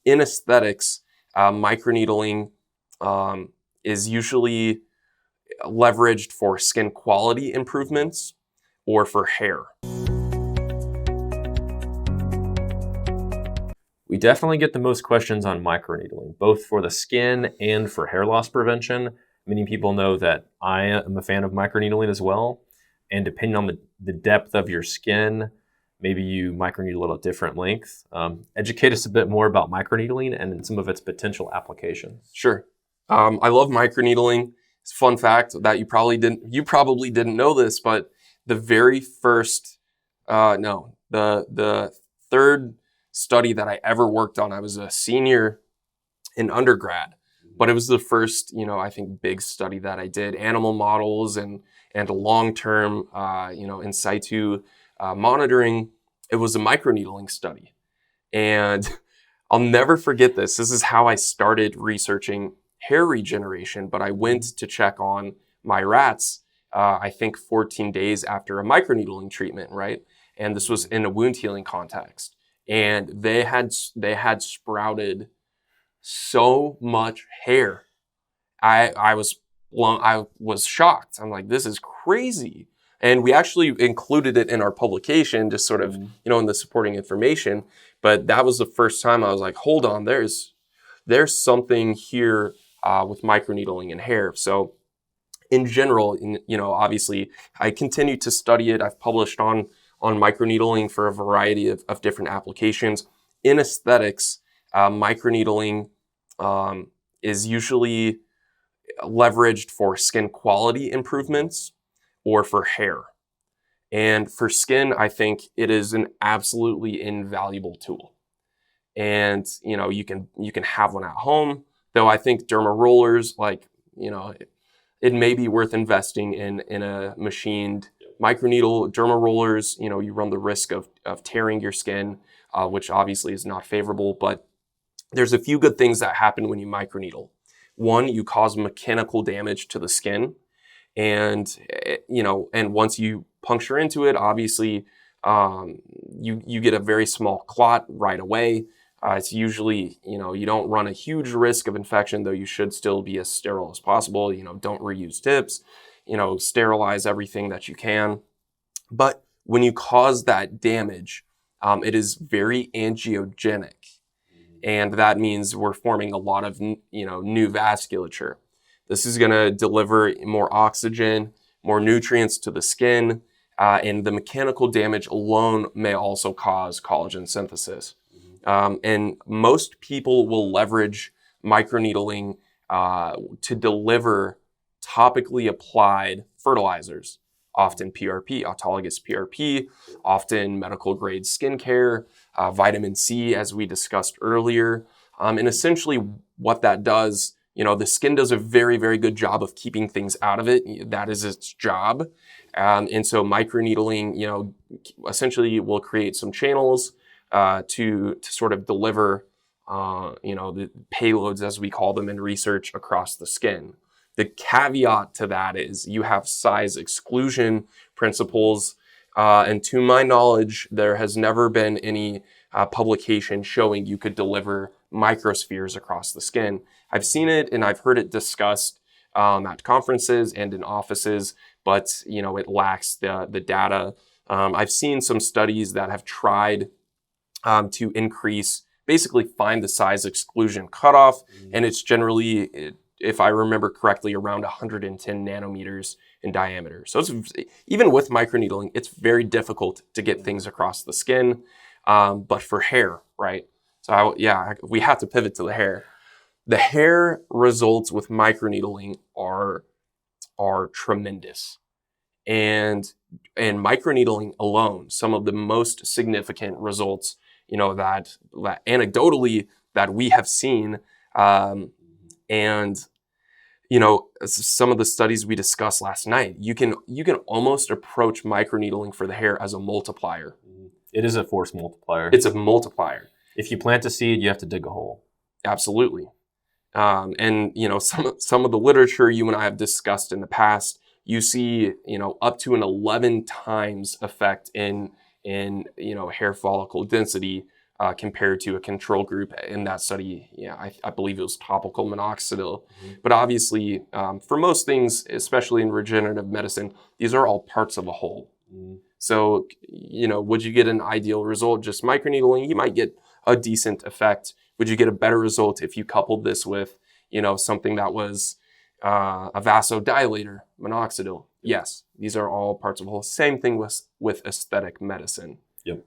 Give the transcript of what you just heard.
in aesthetics, microneedling is usually leveraged for skin quality improvements or for hair. We definitely get the most questions on microneedling, both for the skin and for hair loss prevention. Many people know that I am a fan of microneedling as well. And depending on the depth of your skin, maybe you microneedle at a different length. Educate us a bit more about microneedling and some of its potential applications. Sure. I love microneedling. It's a fun fact that you probably didn't know this, but the very first, the third study that I ever worked on, I was a senior in undergrad, but it was the first, I think big study that I did, animal models and long-term, in situ monitoring. It was a microneedling study. And I'll never forget this. This is how I started researching hair regeneration, but I went to check on my rats, I think 14 days after a microneedling treatment, right? And this was in a wound healing context. And they had sprouted so much hair. I was shocked. I'm like, this is crazy. And we actually included it in our publication, just sort of, in the supporting information. But that was the first time I was like, hold on, there's something here with microneedling in hair. So in general, obviously I continue to study it. I've published on microneedling for a variety of different applications. In aesthetics, microneedling is usually leveraged for skin quality improvements or for hair. And for skin, I think it is an absolutely invaluable tool. And, you can have one at home, though I think derma rollers, it may be worth investing in a machined microneedle. Derma rollers, you run the risk of tearing your skin, which obviously is not favorable, but there's a few good things that happen when you microneedle. One, you cause mechanical damage to the skin. And, and once you puncture into it, obviously, you get a very small clot right away. It's usually, you don't run a huge risk of infection, though you should still be as sterile as possible. Don't reuse tips, sterilize everything that you can. But when you cause that damage, it is very angiogenic. And that means we're forming a lot of, new vasculature. This is going to deliver more oxygen, more nutrients to the skin, and the mechanical damage alone may also cause collagen synthesis. And most people will leverage microneedling to deliver topically applied fertilizers, often PRP, autologous PRP, often medical grade skincare, vitamin C, as we discussed earlier. And essentially what that does, the skin does a very, very good job of keeping things out of it. That is its job. And so microneedling, essentially will create some channels to sort of deliver, the payloads, as we call them in research, across the skin. The caveat to that is you have size exclusion principles. And to my knowledge, there has never been any publication showing you could deliver microspheres across the skin. I've seen it and I've heard it discussed at conferences and in offices, but it lacks the data. I've seen some studies that have tried to increase, basically find the size exclusion cutoff, and it's generally, if I remember correctly, around 110 nanometers in diameter. So even with microneedling, it's very difficult to get things across the skin, but for hair, right? So we have to pivot to the hair. The hair results with microneedling are tremendous. And microneedling alone, some of the most significant results, that anecdotally that we have seen, and some of the studies we discussed last night, you can almost approach microneedling for the hair as a multiplier. It is a force multiplier. It's a multiplier. If you plant a seed, you have to dig a hole. Absolutely. And some of the literature you and I have discussed in the past, you see, up to an 11 times effect in hair follicle density compared to a control group in that study. Yeah, I believe it was topical minoxidil. But obviously, for most things, especially in regenerative medicine, these are all parts of a whole. So, would you get an ideal result just microneedling? You might get a decent effect. Would you get a better result if you coupled this with, something that was a vasodilator, minoxidil? Yes, these are all parts of a whole. Same thing with aesthetic medicine. Yep.